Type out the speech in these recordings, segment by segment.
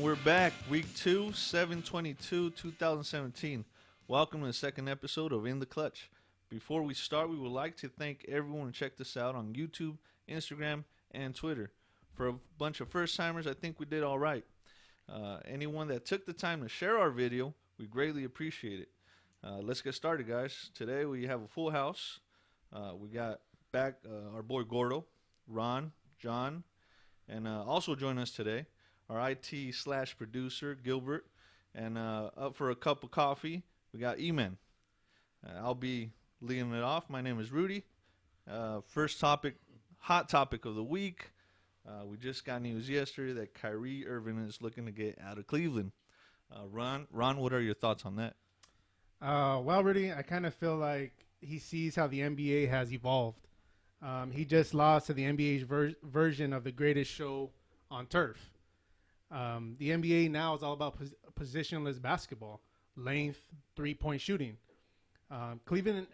we're back. Week 2, 7/22/2017. Welcome to the second episode of In the Clutch. Before we start, we would like to thank everyone who checked us out on YouTube, Instagram, and Twitter. For a bunch of first-timers, I think we did all right. Anyone that took the time to share our video, we greatly appreciate it. Let's get started, guys. Today we have a full house. We got back our boy Gordo, Ron, John, and also join us today, our IT/producer, Gilbert. And up for a cup of coffee, we got E-Man. I'll be leading it off. My name is Rudy. First topic, hot topic of the week. We just got news yesterday that Kyrie Irving is looking to get out of Cleveland. Ron, what are your thoughts on that? Well, Rudy, I kind of feel like he sees how the NBA has evolved. He just lost to the NBA's version of the greatest show on turf. The NBA now is all about positionless basketball, length, three-point shooting. Cleveland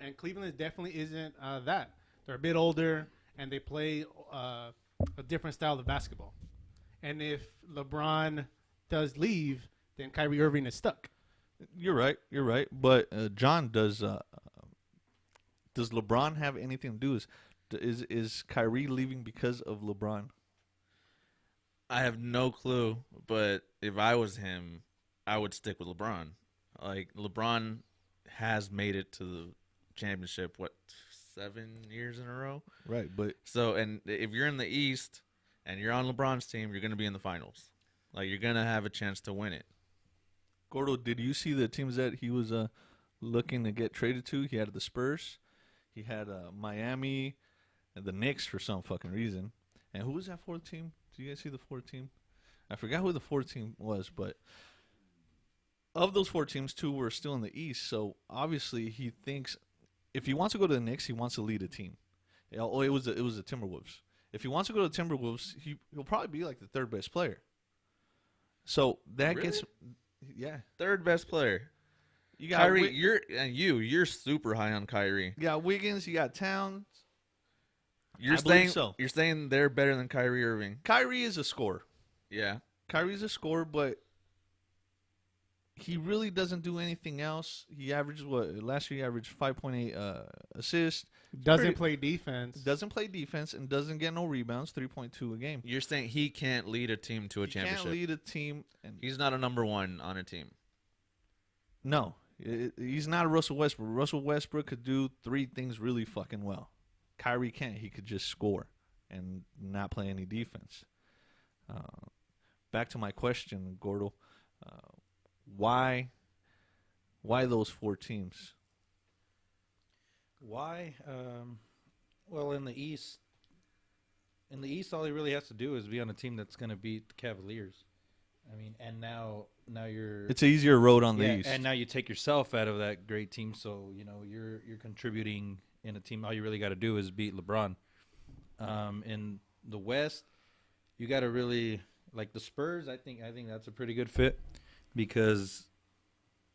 definitely isn't that. They're a bit older, and they play a different style of basketball. And if LeBron does leave, then Kyrie Irving is stuck. You're right. But John, does LeBron have anything to do? Is Kyrie leaving because of LeBron? I have no clue, but if I was him, I would stick with LeBron. Like, LeBron has made it to the championship, 7 years in a row? Right, but... So, and if you're in the East and you're on LeBron's team, you're going to be in the finals. Like, you're going to have a chance to win it. Gordo, did you see the teams that he was looking to get traded to? He had the Spurs. He had Miami and the Knicks for some fucking reason. And who was that fourth team? Do you guys see the fourth team? I forgot who the fourth team was, but of those four teams, 2 were still in the East. So obviously he thinks if he wants to go to the Knicks, he wants to lead a team. It was the Timberwolves. If he wants to go to the Timberwolves, he'll probably be like the third best player. So that Really? gets, yeah, Third best player. you got Kyrie, you're super high on Kyrie. You got Wiggins, you got Towns. You're I believe saying so. You're saying they're better than Kyrie Irving. Kyrie is a scorer. Yeah. Kyrie's a scorer, but he really doesn't do anything else. He averages last year he averaged 5.8 assists. Doesn't play defense. Doesn't play defense and doesn't get no rebounds, 3.2 a game. You're saying he can't lead a team to a championship. Can't lead a team. And He's not a number one on a team. no, he's not a Russell Westbrook. Russell Westbrook could do 3 things really fucking well. Kyrie can't. He could just score and not play any defense. Back to my question, Gordo. Why those 4 teams? Why? Well, in the East, all he really has to do is be on a team that's going to beat the Cavaliers. I mean, and now you're. It's an easier road on the East. And now you take yourself out of that great team, so you're contributing in a team. All you really got to do is beat LeBron. In the West, you got to really like the Spurs. I think that's a pretty good fit because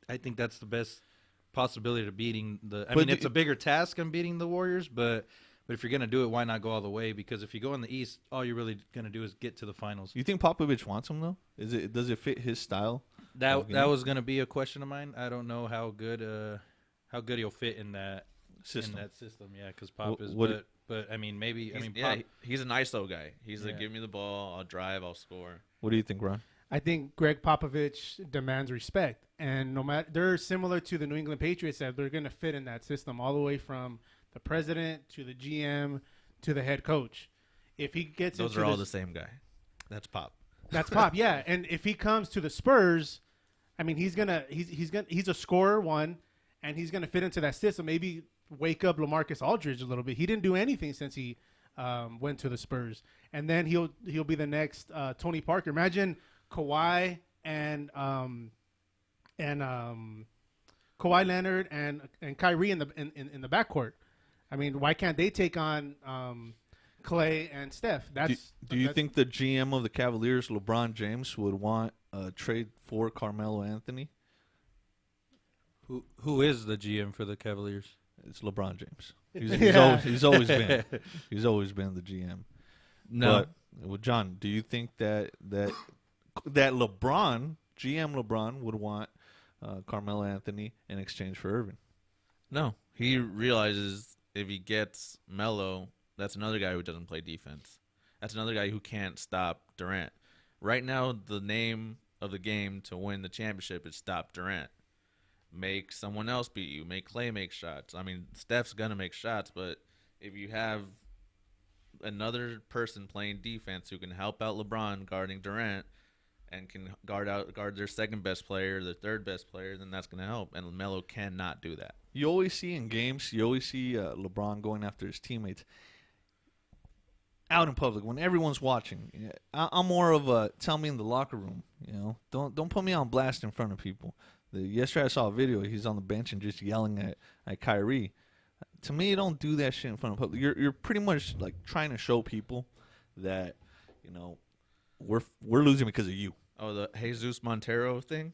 I think that's the best possibility to beating the. I mean, it's a bigger task than beating the Warriors, but if you're gonna do it, why not go all the way? Because if you go in the East, all you're really gonna do is get to the finals. You think Popovich wants him though? Does it fit his style? That was gonna be a question of mine. I don't know how good he'll fit in that system. Yeah, because Pop is. But I mean, maybe. Pop, he's an ISO guy. He's like, give me the ball, I'll drive, I'll score. What do you think, Ron? I think Greg Popovich demands respect, and no matter they're similar to the New England Patriots that they're going to fit in that system all the way from the president to the GM to the head coach. If he gets those are all the same guy. That's Pop. That's Pop, yeah. And if he comes to the Spurs, I mean he's a scorer one, and he's gonna fit into that system. Maybe wake up LaMarcus Aldridge a little bit. He didn't do anything since he went to the Spurs, and then he'll be the next Tony Parker. Imagine Kawhi and Kawhi Leonard and Kyrie in the backcourt. I mean, why can't they take on Clay and Steph? Do you think the GM of the Cavaliers, LeBron James, would want a trade for Carmelo Anthony? Who is the GM for the Cavaliers? It's LeBron James. He's always been the GM. No. But, well, John, do you think that that GM LeBron would want Carmelo Anthony in exchange for Irving. No, he realizes if he gets Melo, that's another guy who doesn't play defense. That's another guy who can't stop Durant. Right now, the name of the game to win the championship is stop Durant. Make someone else beat you. Make Clay make shots. I mean, Steph's going to make shots, but if you have another person playing defense who can help out LeBron guarding Durant and can guard their second best player, their third best player, then that's going to help. And Melo cannot do that. You always see in games, LeBron going after his teammates out in public when everyone's watching. I'm more of a tell me in the locker room. Don't put me on blast in front of people. Yesterday I saw a video. He's on the bench and just yelling at Kyrie. To me, don't do that shit in front of public. You're pretty much like trying to show people that we're losing because of you. Oh, the Jesus Montero thing?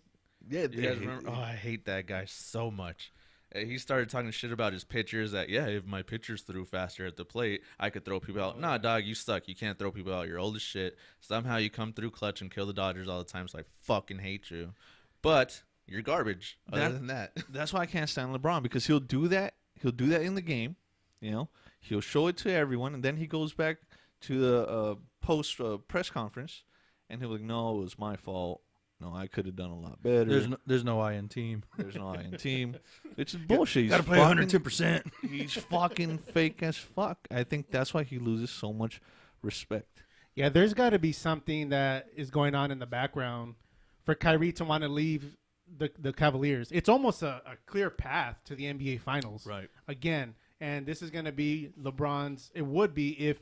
Yeah, You guys remember? Oh, I hate that guy so much. He started talking shit about his pitchers that, if my pitchers threw faster at the plate, I could throw people out. Nah, dog, you suck. You can't throw people out. You're old as shit. Somehow you come through clutch and kill the Dodgers all the time, so I fucking hate you. But you're garbage other than that. That's why I can't stand LeBron, because he'll do that. He'll do that in the game. He'll show it to everyone, and then he goes back to the post press conference, and he'll be like, no, it was my fault. No, I could have done a lot better. There's no I in team. There's no I in team. It's bullshit. Got to play 110%. He's fucking fake as fuck. I think that's why he loses so much respect. Yeah, there's got to be something that is going on in the background for Kyrie to want to leave the Cavaliers. It's almost a clear path to the NBA Finals. Right. Again, and this is going to be LeBron's. It would be if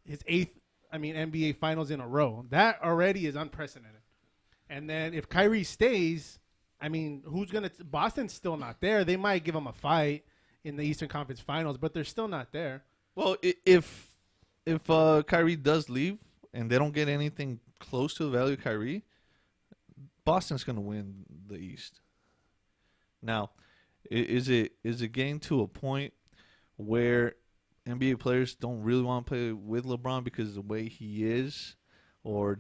his eighth, NBA Finals in a row. That already is unprecedented. And then if Kyrie stays, who's going to – Boston's still not there. They might give him a fight in the Eastern Conference Finals, but they're still not there. Well, if Kyrie does leave and they don't get anything close to the value of Kyrie, Boston's going to win the East. Now, is it getting to a point where NBA players don't really want to play with LeBron because of the way he is, or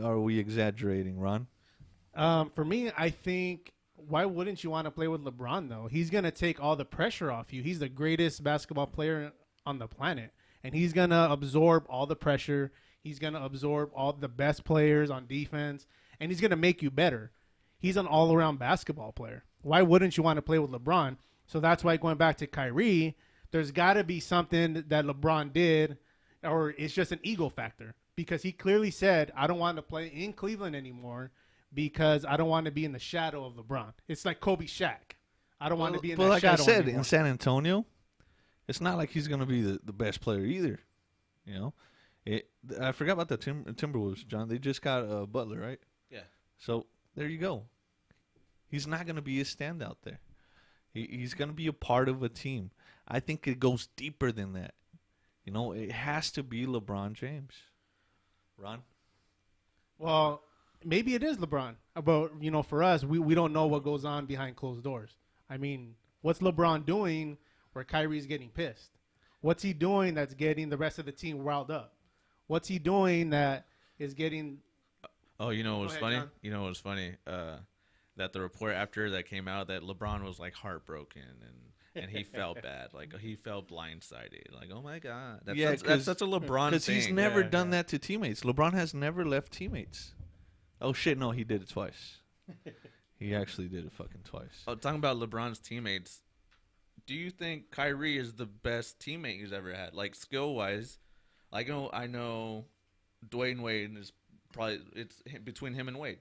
are we exaggerating, Ron? For me, I think, why wouldn't you want to play with LeBron, though? He's going to take all the pressure off you. He's the greatest basketball player on the planet, and he's going to absorb all the pressure. He's going to absorb all the best players on defense, and he's going to make you better. He's an all-around basketball player. Why wouldn't you want to play with LeBron? So that's why, going back to Kyrie, there's got to be something that LeBron did, or it's just an ego factor. Because he clearly said, I don't want to play in Cleveland anymore because I don't want to be in the shadow of LeBron. It's like Kobe Shaq. I don't want to be in that like shadow I said, anymore. in San Antonio, it's not like he's going to be the best player either. I forgot about the Timberwolves, John. They just got Butler, right? Yeah. So there you go. He's not going to be a standout there. He's going to be a part of a team. I think it goes deeper than that. It has to be LeBron James. Ron? Well, maybe it is LeBron. But, for us, we don't know what goes on behind closed doors. What's LeBron doing where Kyrie's getting pissed? What's he doing that's getting the rest of the team riled up? What's he doing that is getting... Oh, you know what was funny? John. You know what was funny? That the report after that came out that LeBron was like heartbroken and he felt bad. Like he felt blindsided. Like, oh my God. That's such a LeBron thing. Because he's never done that to teammates. LeBron has never left teammates. Oh shit, no, he did it twice. He actually did it fucking twice. Oh, talking about LeBron's teammates, do you think Kyrie is the best teammate he's ever had? Like skill wise, I know Dwayne Wade is probably between him and Wade.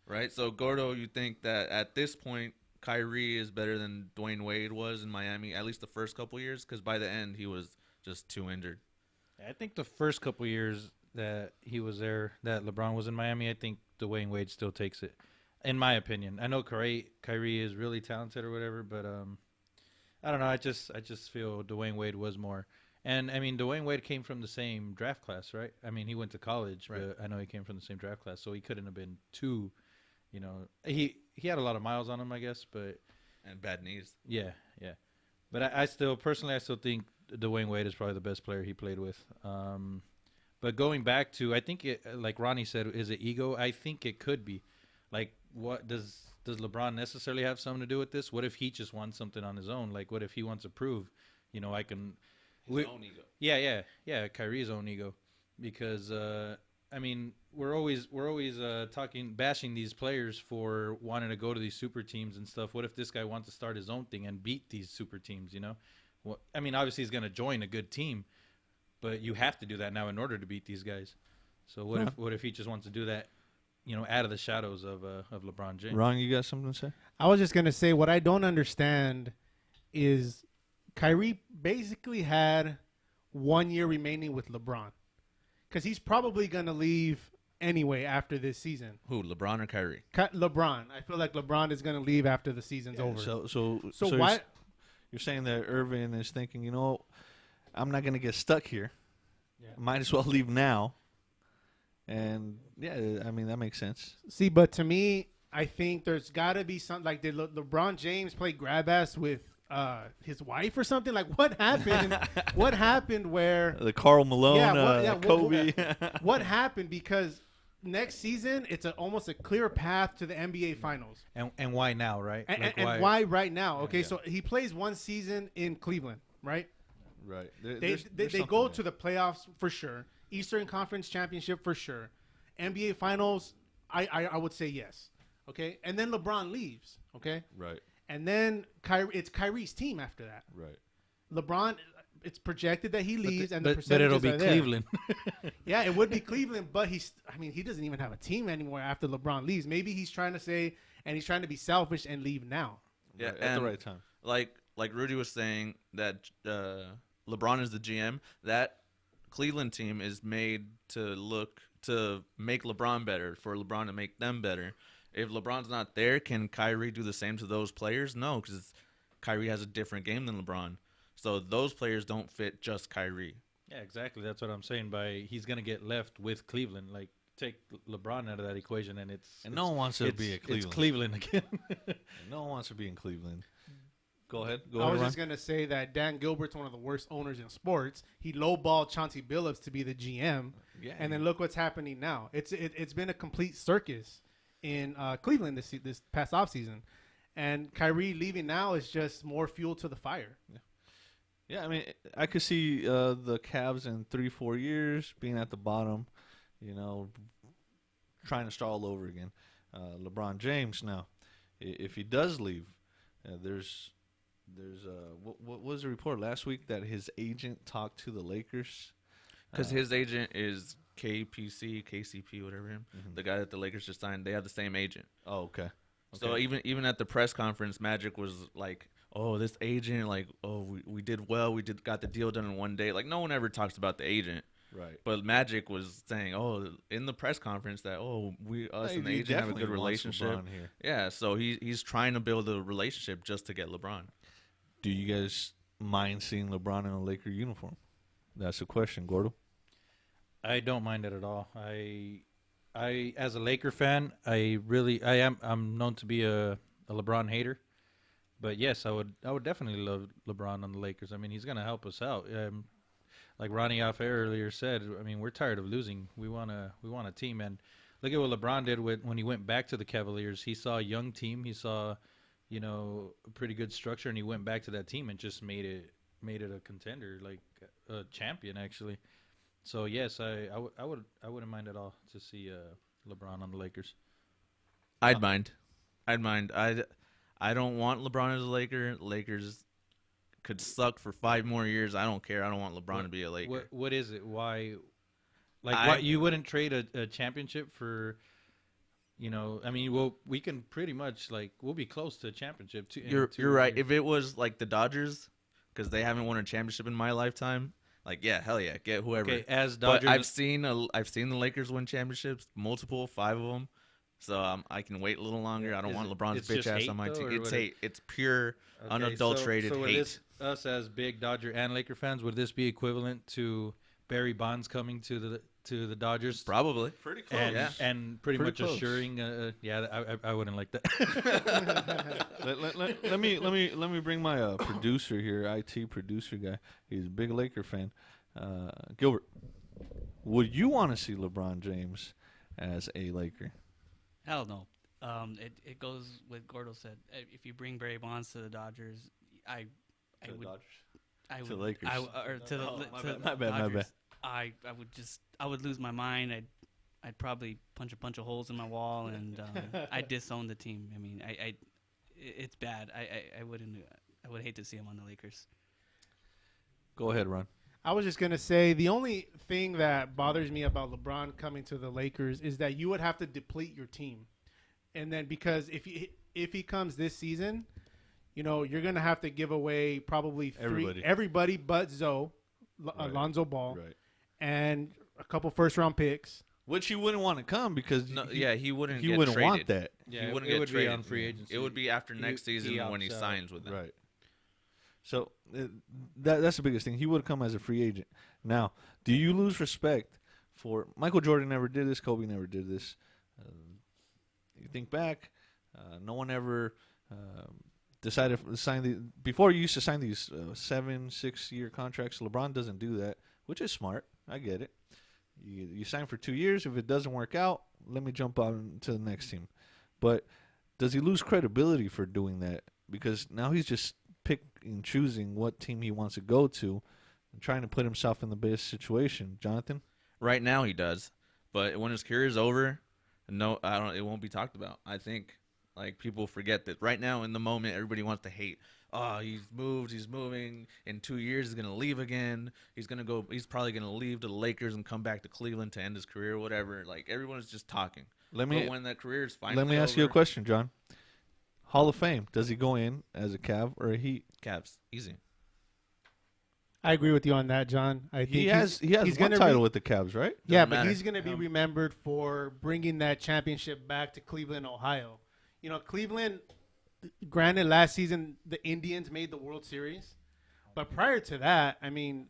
Right? So Gordo, you think that at this point Kyrie is better than Dwayne Wade was in Miami, at least the first couple years, because by the end he was just too injured. I think the first couple years that he was there, that LeBron was in Miami, I think Dwayne Wade still takes it, in my opinion. I know Kyrie is really talented or whatever, but I don't know. I just feel Dwayne Wade was more. And Dwayne Wade came from the same draft class, right? He went to college, right. But I know he came from the same draft class, so he couldn't have been too. He had a lot of miles on him, I guess, but and bad knees. Yeah. But I still think Dwayne Wade is probably the best player he played with. But going back to, I think like Ronnie said, is it ego? I think it could be. Like, what does LeBron necessarily have something to do with this? What if he just wants something on his own? Like, what if he wants to prove, I can. His own ego. Yeah. Kyrie's own ego, because I mean, we're always bashing these players for wanting to go to these super teams and stuff. What if this guy wants to start his own thing and beat these super teams? Well, I mean, obviously he's going to join a good team, but you have to do that now in order to beat these guys. So what if he just wants to do that, out of the shadows of LeBron James? Ron, you got something to say? I was just gonna say what I don't understand is Kyrie basically had 1 year remaining with LeBron, because he's probably gonna leave anyway after this season. Who, LeBron or Kyrie? LeBron. I feel like LeBron is gonna leave after the season's over. So why? You're saying that Irvin is thinking, I'm not going to get stuck here. Yeah. Might as well leave now. And, yeah, I mean, that makes sense. See, but to me, I think there's got to be something like, did LeBron James play grab ass with his wife or something? Like, what happened? What happened where The Karl Malone, Kobe. what happened? Because next season, it's almost a clear path to the NBA Finals. And why now, right? And why right now? Okay, so he plays one season in Cleveland, right? Right. They go to the playoffs for sure. Eastern Conference Championship for sure. NBA Finals, I would say yes. Okay, and then LeBron leaves. Okay, Right. and then it's Kyrie's team after that. Right. LeBron, it's projected that he leaves, and the but percentages it'll be are there. Cleveland. Yeah, it would be Cleveland, but he doesn't even have a team anymore after LeBron leaves. Maybe he's trying to say, and he's trying to be selfish and leave now. Yeah, Right, at the right time. Like Rudy was saying that LeBron is the GM. That Cleveland team is made to make LeBron better, for LeBron to make them better. If LeBron's not there, can Kyrie do the same to those players? No, because Kyrie has a different game than LeBron. So those players don't fit just Kyrie. Yeah, exactly. That's what I'm saying. He's gonna get left with Cleveland. Like, take LeBron out of that equation, and no one wants to be at Cleveland. It's Cleveland again. No one wants to be in Cleveland. Go ahead. I was just gonna say that Dan Gilbert's one of the worst owners in sports. He lowballed Chauncey Billups to be the GM, and then look what's happening now. It's been a complete circus in Cleveland this past offseason. And Kyrie leaving now is just more fuel to the fire. Yeah, I mean, I could see the Cavs in 3-4 years being at the bottom, trying to start all over again. LeBron James now, if he does leave, there's what was the report last week that his agent talked to the Lakers? Because his agent is KCP, whatever the guy that the Lakers just signed. They have the same agent. Oh, okay. So even at the press conference, Magic was like, "Oh, this agent, like, we did well. We got the deal done in one day." Like, no one ever talks about the agent. Right. But Magic was saying, in the press conference that, us and the agent have a good relationship. Here. Yeah, so he's trying to build a relationship just to get LeBron. Do you guys mind seeing LeBron in a Laker uniform? That's the question, Gordo. I don't mind it at all. I as a Laker fan, I'm known to be a LeBron hater. But yes, I would definitely love LeBron on the Lakers. I mean, he's going to help us out. Like Ronnie off air earlier said, I mean, we're tired of losing. We want a team. And look at what LeBron did when he went back to the Cavaliers. He saw a young team. He saw, a pretty good structure, and he went back to that team and just made it a contender, like a champion actually. So yes, I wouldn't mind at all to see LeBron on the Lakers. I'd mind. I don't want LeBron as a Laker. Lakers could suck for 5 more years. I don't care. I don't want LeBron to be a Laker. What is it? Why? Why you wouldn't trade a championship for? I mean, we can pretty much we'll be close to a championship. You're right. If it was like the Dodgers, because they haven't won a championship in my lifetime. Hell yeah, get whoever. Okay, as Dodgers, but I've seen the Lakers win championships, multiple, 5 of them. So I can wait a little longer. I don't want LeBron's bitch ass on my team. It's hate. It's pure, unadulterated so hate. Us as big Dodger and Laker fans, would this be equivalent to Barry Bonds coming to the Dodgers? Probably. Pretty close. And, yeah. and pretty much close. assuring. I wouldn't like that. let me bring my producer here, IT producer guy. He's a big Laker fan. Gilbert. Would you want to see LeBron James as a Laker? Hell no. It goes with Gordo said. If you bring Barry Bonds to the Dodgers, I would. I To would, the Lakers. or to the, Oh, to my the bad, my bad. Dodgers. I would lose my mind. I'd probably punch a bunch of holes in my wall, and I'd disown the team. I mean, it's bad. I would hate to see him on the Lakers. Go ahead, Ron. I was just gonna say the only thing that bothers me about LeBron coming to the Lakers is that you would have to deplete your team, and then because if he comes this season, you know you're gonna have to give away probably everybody but Zoe, Alonzo Ball, and a couple first-round picks. Which he wouldn't want to come because he wouldn't. He get wouldn't traded. want that. Yeah, he wouldn't it get would traded. be on free agency. It would be after next season when he opts out. signs with them. Right. So that's the biggest thing. He would come as a free agent. Now, do you lose respect for Michael Jordan? Never did this. Kobe never did this. You think back, no one ever decided to sign before. You used to sign these 7-6 year contracts. LeBron doesn't do that, which is smart. I get it. You sign for 2 years. If it doesn't work out, let me jump on to the next team. But does he lose credibility for doing that? Because now he's just pick and choosing what team he wants to go to and trying to put himself in the best situation. Jonathan? Right now he does, but when his career is over, no, I don't. It won't be talked about. I think like people forget that right now in the moment everybody wants to hate. Oh, he's moving. In 2 years he's gonna leave again. He's probably gonna leave to the Lakers and come back to Cleveland to end his career or whatever. Like everyone's just talking. But when that career is finally let me ask you a over- question, John. Hall of Fame. Does he go in as a Cav or a Heat? Cavs, easy. I agree with you on that, John. I think He has he's one gonna title with the Cavs, right? Yeah, Doesn't but matter. he's going to be remembered for bringing that championship back to Cleveland, Ohio. You know, Cleveland, granted, last season the Indians made the World Series, but prior to that, I mean,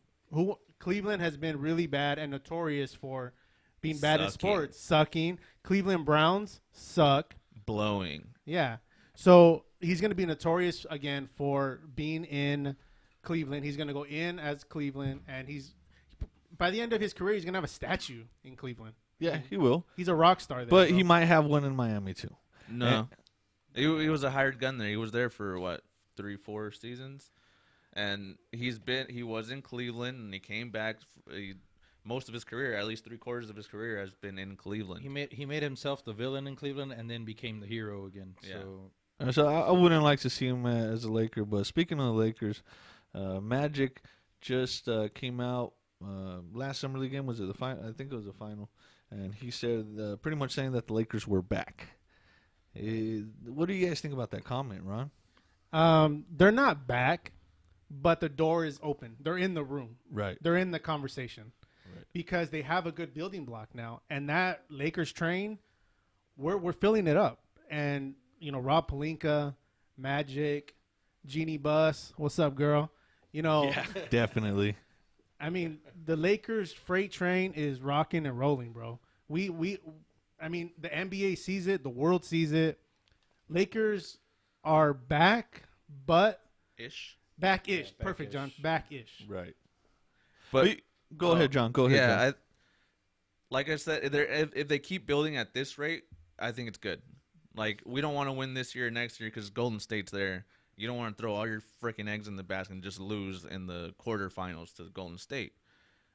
Cleveland has been really bad and notorious for being bad in sports, sucking. Cleveland Browns suck. Blowing. Yeah. So he's going to be notorious again for being in Cleveland. He's going to go in as Cleveland, and by the end of his career, he's going to have a statue in Cleveland. Yeah, he will. He's a rock star there. But bro. he might have one in Miami too. No, he was a hired gun there. He was there for what 3-4 seasons, and he was in Cleveland, and he came back. Most of his career, at least 3/4 of his career, has been in Cleveland. He made himself the villain in Cleveland and then became the hero again. Yeah. So I wouldn't like to see him as a Laker. But speaking of the Lakers, Magic just came out last summer league game. Was it the final? I think it was the final. And he said pretty much saying that the Lakers were back. What do you guys think about that comment, Ron? They're not back, but the door is open. They're in the room. Right. They're in the conversation. Right. Because they have a good building block now. And that Lakers train, we're filling it up. And, you know, Rob Pelinka, Magic, Jeannie Buss, what's up, girl? You know, Yeah, definitely. I mean, the Lakers freight train is rocking and rolling, bro. I mean, the NBA sees it, the world sees it. Lakers are back, but Ish. back-ish. Perfect, John. Back-ish. Right. But Go ahead, John. Go ahead. yeah, John. like I said, if they keep building at this rate, I think it's good. Like we don't want to win this year or next year because Golden State's there. You don't want to throw all your freaking eggs in the basket and just lose in the quarterfinals to Golden State.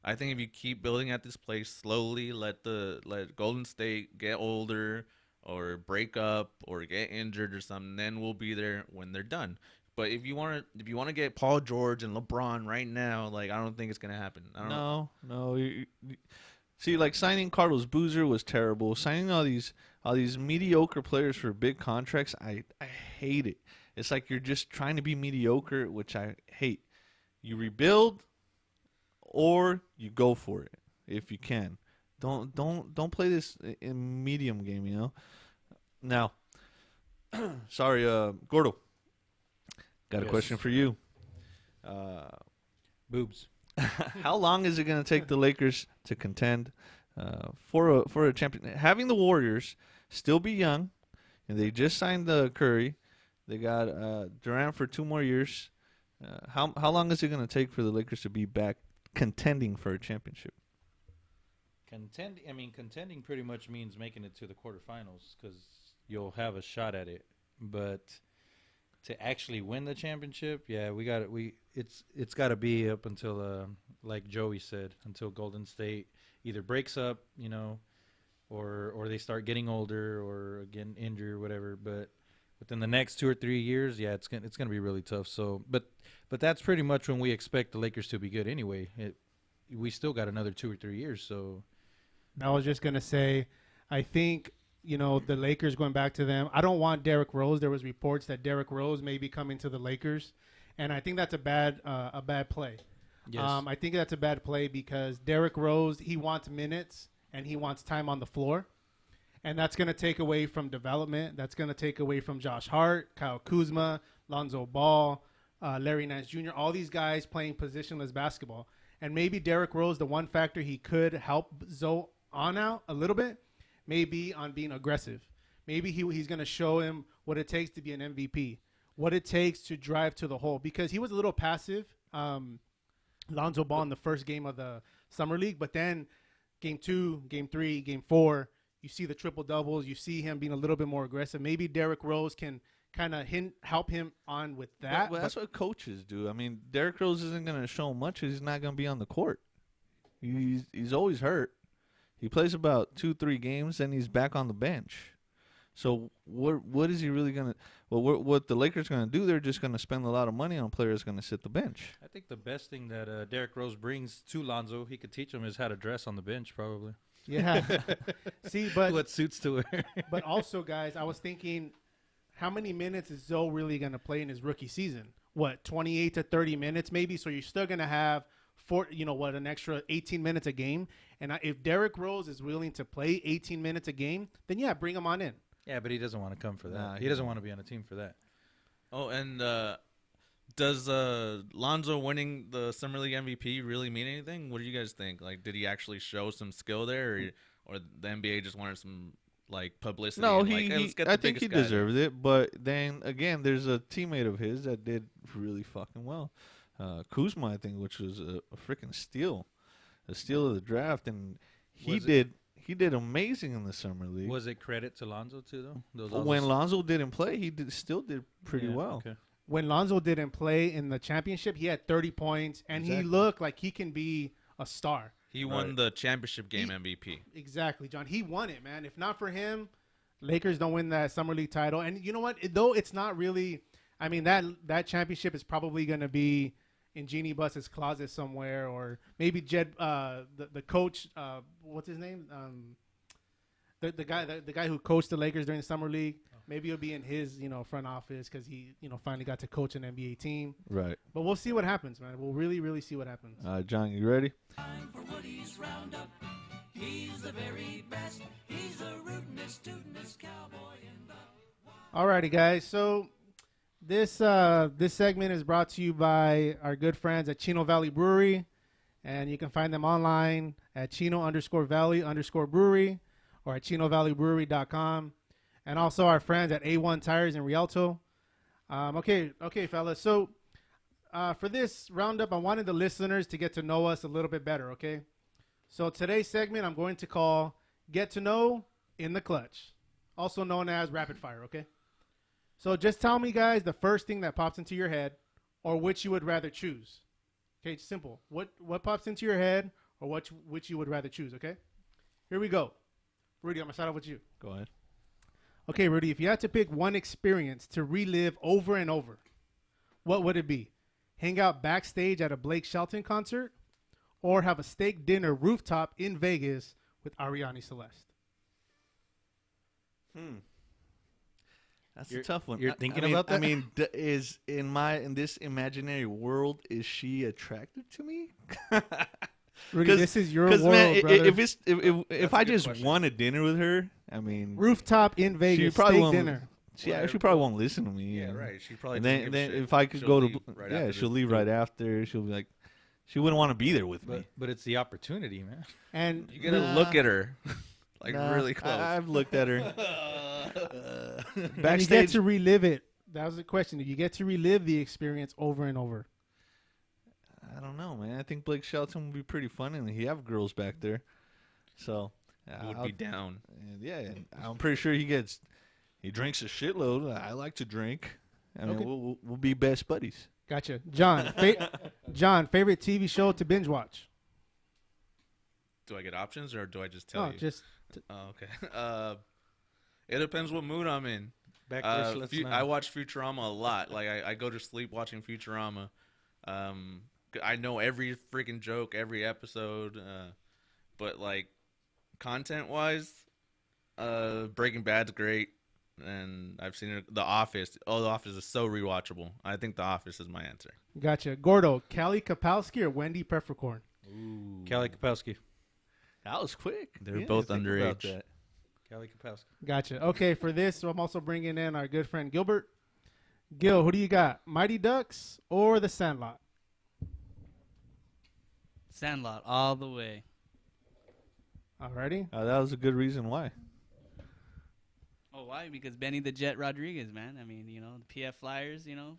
I think if you keep building at this place slowly, let Golden State get older or break up or get injured or something, then we'll be there when they're done. But if you want to get Paul George and LeBron right now, like I don't think it's gonna happen. I don't know. No. See, like signing Carlos Boozer was terrible. Signing all these mediocre players for big contracts, I hate it. It's like you're just trying to be mediocre, which I hate. You rebuild, or you go for it if you can. Don't play this in medium game, you know. Now, sorry, Gordo. Got a question for you. Boobs. How long is it going to take the Lakers to contend for a champion? Having the Warriors still be young, and they just signed the Curry. They got Durant for 2 more years. How long is it going to take for the Lakers to be back contending for a championship? Contending pretty much means making it to the quarterfinals because you'll have a shot at it. But to actually win the championship, yeah, it's got to be up until like Joey said, until Golden State either breaks up, or they start getting older or getting injured or whatever. But within the next 2 or 3 years, yeah, it's gonna be really tough. So, but that's pretty much when we expect the Lakers to be good anyway. We still got another 2 or 3 years. So, I was just gonna say, I think the Lakers going back to them. I don't want Derrick Rose. There was reports that Derrick Rose may be coming to the Lakers, and I think that's a bad play. yes. I think that's a bad play because Derrick Rose, he wants minutes and he wants time on the floor. And that's going to take away from development. That's going to take away from Josh Hart, Kyle Kuzma, Lonzo Ball, Larry Nance Jr., all these guys playing positionless basketball. And maybe Derrick Rose, the one factor he could help Zoe on out a little bit, may be on being aggressive. Maybe he's going to show him what it takes to be an MVP, what it takes to drive to the hole. Because he was a little passive, Lonzo Ball in the first game of the Summer League. But then game 2, game 3, game 4, you see the triple doubles. You see him being a little bit more aggressive. Maybe Derrick Rose can kind of help him on with that. Well, that's what coaches do. I mean, Derrick Rose isn't going to show much. He's not going to be on the court. He's always hurt. He plays about 2-3 games, and he's back on the bench. So what is he really going to? Well, what the Lakers going to do? They're just going to spend a lot of money on players going to sit the bench. I think the best thing that Derrick Rose brings to Lonzo, he could teach him, is how to dress on the bench, probably. Yeah. See, but what suits to wear. But also, guys, I was thinking, how many minutes is Zoe really going to play in his rookie season? What, 28 to 30 minutes maybe? So you're still going to have an extra 18 minutes a game. And if Derrick Rose is willing to play 18 minutes a game, then yeah, bring him on in. Yeah, but he doesn't want to come for that. Nah, he doesn't want to be on a team for that. Oh, and does Lonzo winning the Summer League MVP really mean anything? What do you guys think? Like, did he actually show some skill there, or the NBA just wanted some publicity? No, and, hey, let's get the I think he biggest guy deserved it. But then again, there's a teammate of his that did really fucking well. Kuzma, I think, which was a freaking steal, a steal of the draft, and he did amazing in the Summer League. Was it credit to Lonzo too, though? When Lonzo didn't play, he still did pretty well. Okay. When Lonzo didn't play in the championship, he had 30 points, and Exactly. he looked like he can be a star. He won the championship game MVP. Exactly, John. He won it, man. If not for him, Lakers don't win that Summer League title. And you know what? Though it's not really – I mean, that championship is probably going to be in Jeannie Buss's closet somewhere, or maybe Jed the coach what's his name? The guy who coached the Lakers during the Summer League. Maybe it'll be in his front office because he finally got to coach an NBA team. Right. But we'll see what happens, man. We'll really, really see what happens. John, you ready? Time for Woody's Roundup. He's the very best. He's a rootin'est, tootin'est cowboy in the Alrighty, guys. So this segment is brought to you by our good friends at Chino Valley Brewery, and you can find them online at Chino_Valley_brewery or at ChinoValleyBrewery.com, and also our friends at A1 Tires in Rialto. Okay, fellas. So for this roundup, I wanted the listeners to get to know us a little bit better. Okay. So today's segment I'm going to call "Get to Know in the Clutch," also known as Rapid Fire. Okay. So just tell me, guys, the first thing that pops into your head, or which you would rather choose. Okay, it's simple. What pops into your head, or which you would rather choose. Okay. Here we go. Rudy, I'm gonna start off with you. Go ahead. Okay, Rudy, if you had to pick one experience to relive over and over, what would it be? Hang out backstage at a Blake Shelton concert, or have a steak dinner rooftop in Vegas with Ariane Celeste? That's a tough one. you're thinking I mean, about that? I mean, is in this imaginary world, is she attracted to me? Rudy, this is your world, man, brother. if I a good just question. want a dinner with her, I mean, Rooftop in Vegas, probably steak won't- dinner. she probably won't listen to me. Yeah, and- right. She probably And doesn't then, give a then shit. if I could She'll go leave to right after she'll this. leave right after. She'll be like, she wouldn't want to be there with me. But it's the opportunity, man. And You gotta look at her, Nah, really close. I've looked at her. and you get Backstage, to relive it. That was the question. You get to relive the experience over and over. I don't know, man. I think Blake Shelton would be pretty fun, and he have girls back there. So Who would be down? and yeah, and I'm pretty sure he drinks a shitload. I like to drink. I mean, Okay. we'll be best buddies. Gotcha. John, John, favorite TV show to binge watch? Do I get options or do I just tell Oh, you? just Oh, okay. It depends what mood I'm in. Backdoor I watch Futurama a lot. Like I go to sleep watching Futurama. I know every freaking joke, every episode. But like content wise, Breaking Bad's great, and I've seen it. The Office. Oh, The Office is so rewatchable. I think The Office is my answer. gotcha. Gordo, Callie Kapowski or Wendy Peppercorn? Kelly Kapowski. That was quick. They're Yeah, both think about underage. that. Kelly Kapowski. Gotcha. Okay, for this, I'm also bringing in our good friend Gilbert. Gil, who do you got? Mighty Ducks or The Sandlot? Sandlot all the way. Alrighty. That was a good reason why. Oh, why? Because Benny the Jet Rodriguez, man. I mean, you know, the PF Flyers. You know,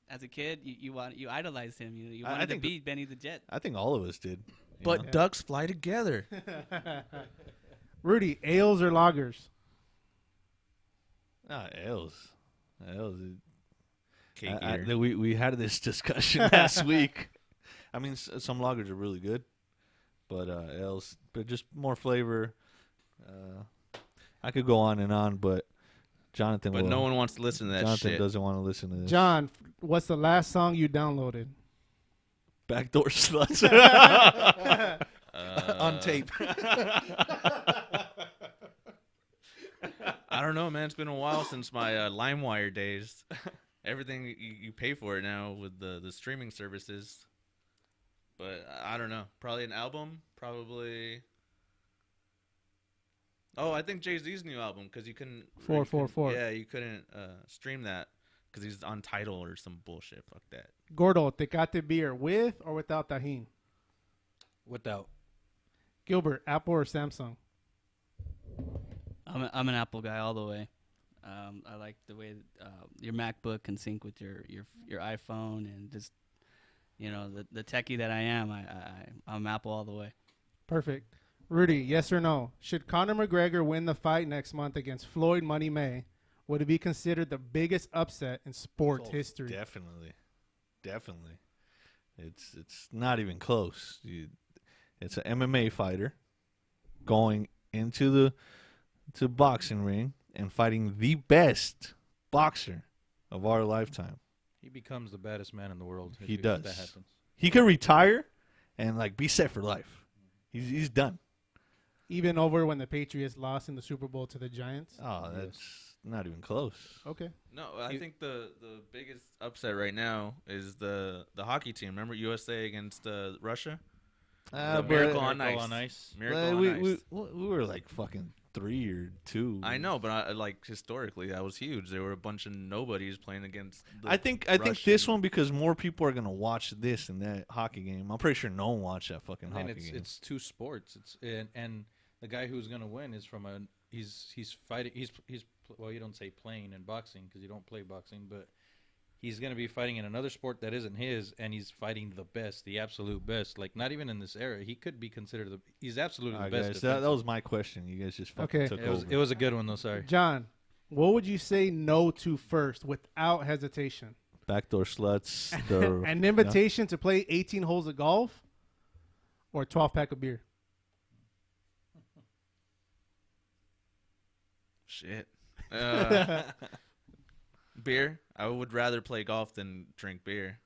as a kid, you idolized him. You I wanted to think be Benny the Jet. I think all of us did. you But know? ducks fly together. Rudy, ales or lagers? Ales. Cake eater. We had this discussion last week. I mean, some lagers are really good, but ales, but just more flavor. I could go on, but Jonathan. But will. no one wants to listen to that Jonathan shit. doesn't want to listen to this. John, what's the last song you downloaded? Backdoor sluts on tape. I don't know, man. It's been a while since my LimeWire days. Everything you pay for it now with the streaming services. But I don't know. Probably an album. Probably. Oh, I think Jay-Z's new album because you couldn't. 444. Yeah, you couldn't stream that because he's on Tidal or some bullshit. Fuck that. Gordo, Tecate beer with or without tajin? Without. Gilbert, Apple or Samsung? I'm an Apple guy all the way. I like the way your MacBook can sync with your iPhone and just the techie that I am. I'm Apple all the way. Perfect. Rudy, yes or no? Should Conor McGregor win the fight next month against Floyd Money May, would it be considered the biggest upset in sports history? Definitely. It's not even close. It's an MMA fighter going into the boxing ring and fighting the best boxer of our lifetime. He becomes the baddest man in the world. He if does. That happens. He could retire and be set for life. He's done. Even over when the Patriots lost in the Super Bowl to the Giants? Oh, that's not even close. Okay. No, I think the biggest upset right now is the hockey team. Remember USA against Russia? Miracle on Ice. Miracle on Ice. We were like fucking 3 or 2. I know, but historically, that was huge. There were a bunch of nobodies playing against. I think this one, because more people are gonna watch this than that hockey game. I'm pretty sure no one watched that fucking And hockey game. it's two sports. And the guy who's gonna win is from he's fighting. Well, you don't say playing in boxing because you don't play boxing, but he's gonna be fighting in another sport that isn't his, and he's fighting the best, the absolute best. Like not even in this era, he could be considered he's absolutely the best. Guys, that was my question. You guys just fucking Okay. took It was, over. it was a good one though. Sorry. John, what would you say no to first without hesitation? Backdoor sluts. An invitation to play 18 holes of golf or a 12-pack of beer? Shit. Beer. I would rather play golf than drink beer.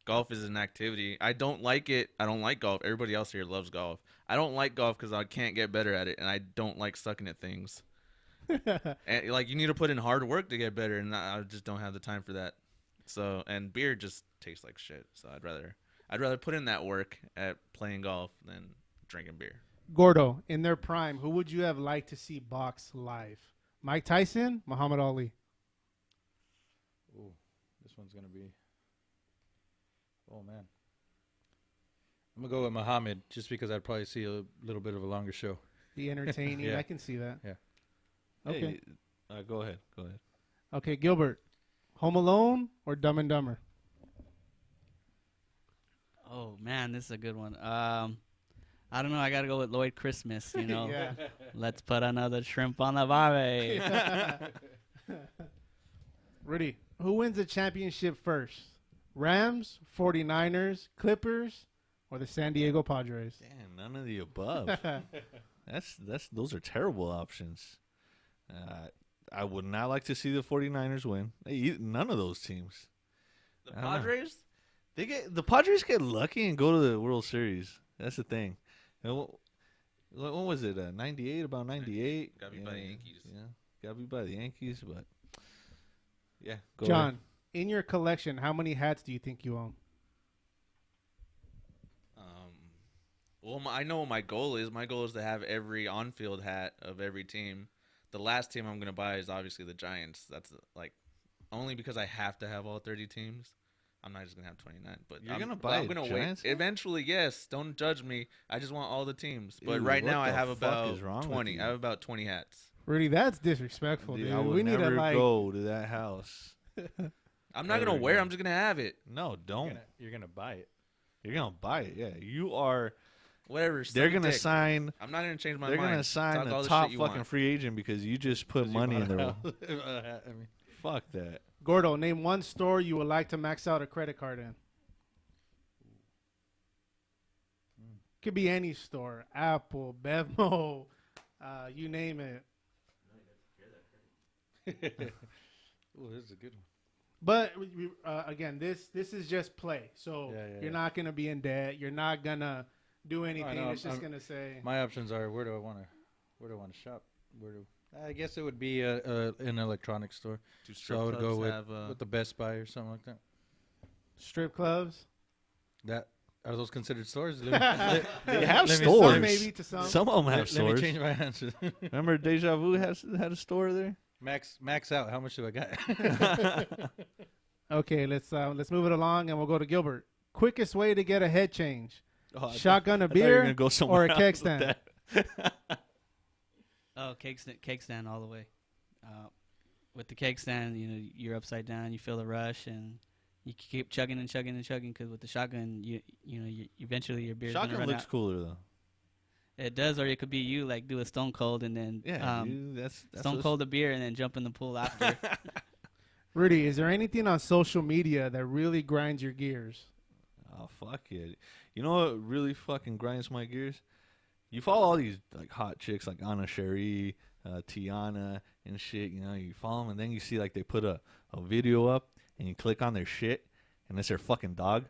Golf is an activity. I don't like it. I don't like golf. Everybody else here loves golf. I don't like golf because I can't get better at it, and I don't like sucking at things. And, you need to put in hard work to get better, and I just don't have the time for that. So, and beer just tastes like shit. So I'd rather put in that work at playing golf than drinking beer. Gordo, in their prime, who would you have liked to see box live? Mike Tyson, Muhammad Ali? Ooh, this one's gonna be. Oh man, I'm gonna go with Muhammad just because I'd probably see a little bit of a longer show. The entertaining. Yeah. I can see that. Yeah. Okay. Hey, go ahead. Okay, Gilbert, Home Alone or Dumb and Dumber? Oh man, this is a good one. I don't know. I gotta go with Lloyd Christmas. You know, Yeah. let's put another shrimp on the barbie. Rudy, who wins the championship first? Rams, 49ers, Clippers, or the San Diego Padres? Damn, none of the above. Those are terrible options. I would not like to see the 49ers win. None of those teams. The I don't know. Padres? The Padres get lucky and go to the World Series. That's the thing. What was it? 98, about 98. Gotta be by the Yankees. Yeah, gotta be by the Yankees. But yeah, go John, ahead. in your collection, how many hats do you think you own? Well, I know what my goal is. My goal is to have every on-field hat of every team. The last team I'm going to buy is obviously the Giants. That's only because I have to have all 30 teams. I'm not just going to have 29. But You're gonna buy I'm a gonna Giants wait. hat? Eventually, yes. Don't judge me. I just want all the teams. But Ew, right what now I the have fuck about is wrong with 20. you? I have about 20 hats. Rudy, that's disrespectful, Dude, dude. I would We need never to like. go to that house. I'm not There going we to wear. go. I'm just going to have it. No, don't. You're gonna buy it. You're gonna buy it. Yeah, you are. Whatever. They're suck gonna dick. sign. I'm not going to change my They're mind. gonna sign Talk all a the top shit you fucking want. free agent because you just put money in there. I mean, Fuck that. Gordo, name one store you would like to max out a credit card in. Could be any store. Apple, Bevmo, you name it. oh, this is a good one. But again, this is just play. So Yeah, yeah, you're yeah. not gonna be in debt. You're not gonna do anything. know, It's just I'm- gonna say. My options are where do I want to shop? I guess it would be an electronics store. Do So strip I would go clubs with have, with the Best Buy or something like that. Strip clubs. That are those considered stores? They have let me- stores. Some maybe to some. Some of them have Let me stores. change my answer. Remember, Deja Vu had a store there. Max out. How much do I got? Okay, let's move it along and we'll go to Gilbert. Quickest way to get a head change: shotgun a I thought you were beer gonna go somewhere or a else keg with stand. that. Oh, cake stand all the way. With the cake stand, you know, you're upside down. You feel the rush, and you keep chugging and chugging and chugging. Because with the shotgun, you eventually your beer's gonna Shotgun run looks out. cooler though. It does, or it could be you like do a Stone Cold and then Yeah, dude, that's Stone what's- Cold a beer and then jump in the pool after. Rudy, is there anything on social media that really grinds your gears? Oh fuck it! You know what really fucking grinds my gears? You follow all these like hot chicks like Anna Sheree, Tiana, and shit. You know, you follow them, and then you see like they put a video up, and you click on their shit, and it's their fucking dog.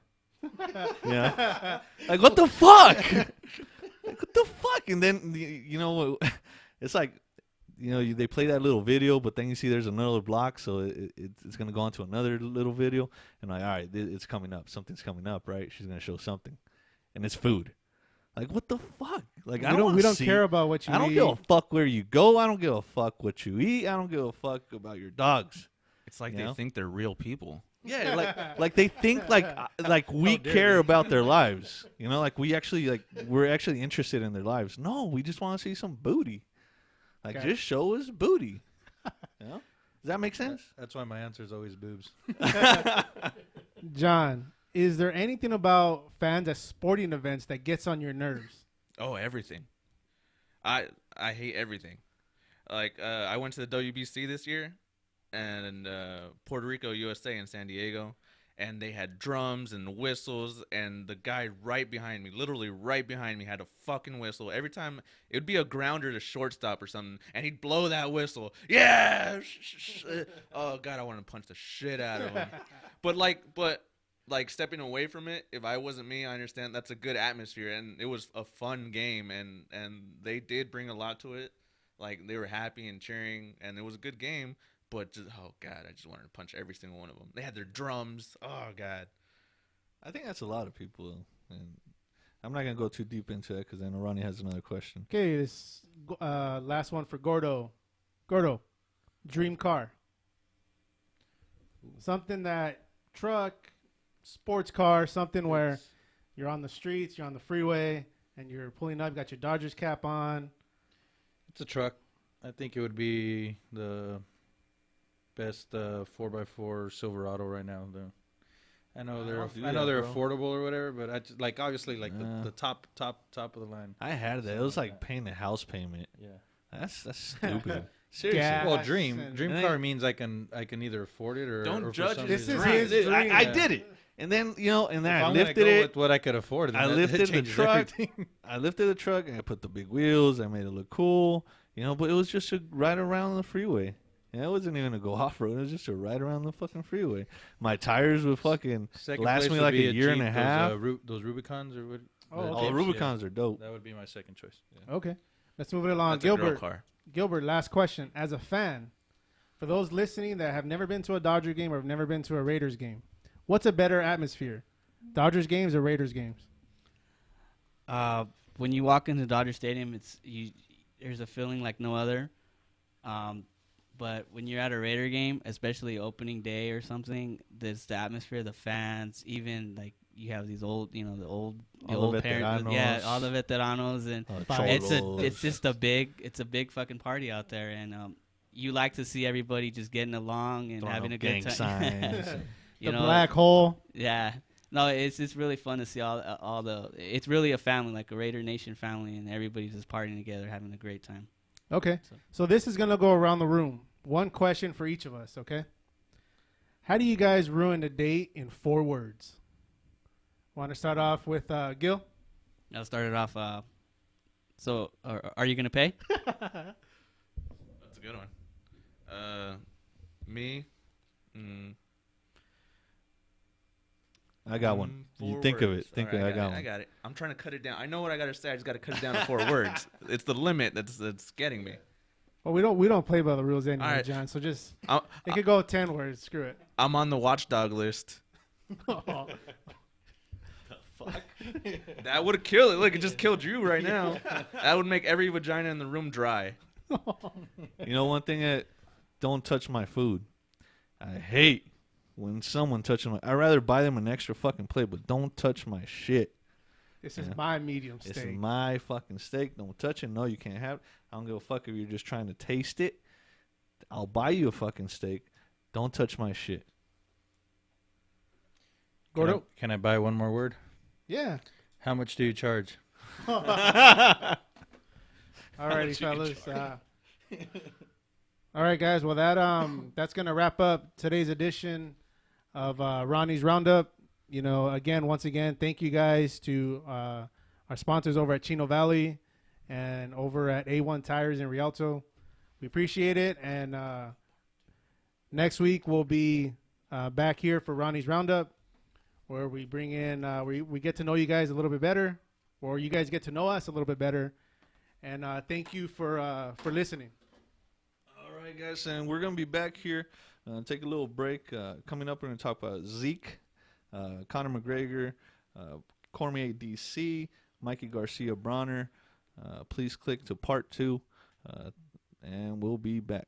Yeah, like what the fuck? Like, what the fuck? And then you know, it's like, you know, they play that little video, but then you see there's another block, so it's gonna go on to another little video, and like, all right, it's coming up. Something's coming up, right? She's gonna show something, and it's food. Like, what the fuck? Like, We I don't we don't see, care about what you I don't eat. give a fuck where you go. I don't give a fuck what you eat. I don't give a fuck about your dogs. It's like You they know? think they're real people. Yeah, like they think like we dare care they. about their lives. You know, like we're actually interested in their lives. No, we just want to see some booty. Like, Okay. just show us booty. You know? Does that make sense? That's why my answer is always boobs. John, is there anything about fans at sporting events that gets on your nerves? Oh, everything. I hate everything. Like I went to the WBC this year, and Puerto Rico, USA, in San Diego, and they had drums and whistles, and the guy right behind me, literally right behind me, had a fucking whistle. Every time it would be a grounder to shortstop or something, and he'd blow that whistle. Yeah. Oh God, I want to punch the shit out of him. But stepping away from it, if I wasn't me, I understand that's a good atmosphere, and it was a fun game, and they did bring a lot to it. Like, they were happy and cheering, and it was a good game. But just, oh God, I just wanted to punch every single one of them. They had their drums. Oh God. I think that's a lot of people, and I'm not gonna go too deep into it because I know Ronnie has another question. Okay, this last one for Gordo. Gordo, dream car. Something that truck, sports car, something where you're on the streets, you're on the freeway, and you're pulling up, got your Dodgers cap on. It's a truck. I think it would be the best 4x4 Silverado right now. I know they're I'll do I know that, they're bro. affordable or whatever, but I just, like obviously like the top of the line. I had that. It Something was like like that. paying a house payment. Yeah. That's stupid. Seriously. Yeah. Well, Yes, dream and- dream And car then- means I can either afford it or Don't or for judge some it. This reason- is his dream. I Yeah. did it, and then and then If I I'm gonna lifted go it. with what I could afford, then I that lifted the changes truck. everything. I lifted the truck and I put the big wheels. I made it look cool, but it was just to ride around the freeway. Yeah, it wasn't even to go off road. It was just to ride around the fucking freeway. My tires would fucking Second last place me would like be a year and Jeep, a half. Those Rubicons or what? Oh, the okay. Oh, the Jeeps, Rubicons are dope. That would be my second choice. Okay. Let's move it along. That's a girl Gilbert. car. Gilbert, last question. As a fan, for those listening that have never been to a Dodger game or have never been to a Raiders game, what's a better atmosphere? Dodgers games or Raiders games? When you walk into Dodger Stadium, there's a feeling like no other. But when you're at a Raider game, especially opening day or something, there's the atmosphere, the fans, even like you have these old, the All old the parents, veteranos. all the veteranos, and Cholos. it's just a big fucking party out there, and you like to see everybody just getting along and Throwing having up a good gang time. signs. You The know, black hole. yeah. No, it's really fun to see all the. It's really a family, like a Raider Nation family, and everybody's just partying together, having a great time. Okay. So this is going to go around the room. One question for each of us, okay? How do you guys ruin a date in 4 words? Want to start off with Gil? I'll start it off. So, are you gonna pay? That's a good one. Me. I got one. You 4 think of words. it. Think All of right, it. I got I one. got it. I'm trying to cut it down. I know what I got to say. I just got to cut it down to 4 words. It's the limit that's getting me. Well, we don't play by the rules anyway, All right. John. So just I- it could go 10 words. Screw it. I'm on the watchdog list. That would have killed it. Look, it just killed you right now. That would make every vagina in the room dry. One thing that don't touch my food. I hate when someone touches my. I'd rather buy them an extra fucking plate, but don't touch my shit. This is Yeah. my medium This is steak. my fucking steak. Don't touch it. No, you can't have it. I don't give a fuck if you're just trying to taste it. I'll buy you a fucking steak. Don't touch my shit. Gordo? Can I buy one more word? Yeah. How much do you charge? Alrighty, fellas. All right, guys. Well, that's gonna wrap up today's edition of Ronnie's Roundup. Once again, thank you guys to our sponsors over at Chino Valley and over at A1 Tires in Rialto. We appreciate it. And next week we'll be back here for Ronnie's Roundup, where we bring in we get to know you guys a little bit better, or you guys get to know us a little bit better. And thank you for listening. All right, guys, and we're gonna be back here. Take a little break. Coming up, we're gonna talk about Zeke, Conor McGregor, Cormier DC, Mikey Garcia Bronner. Please click to part 2, and we'll be back.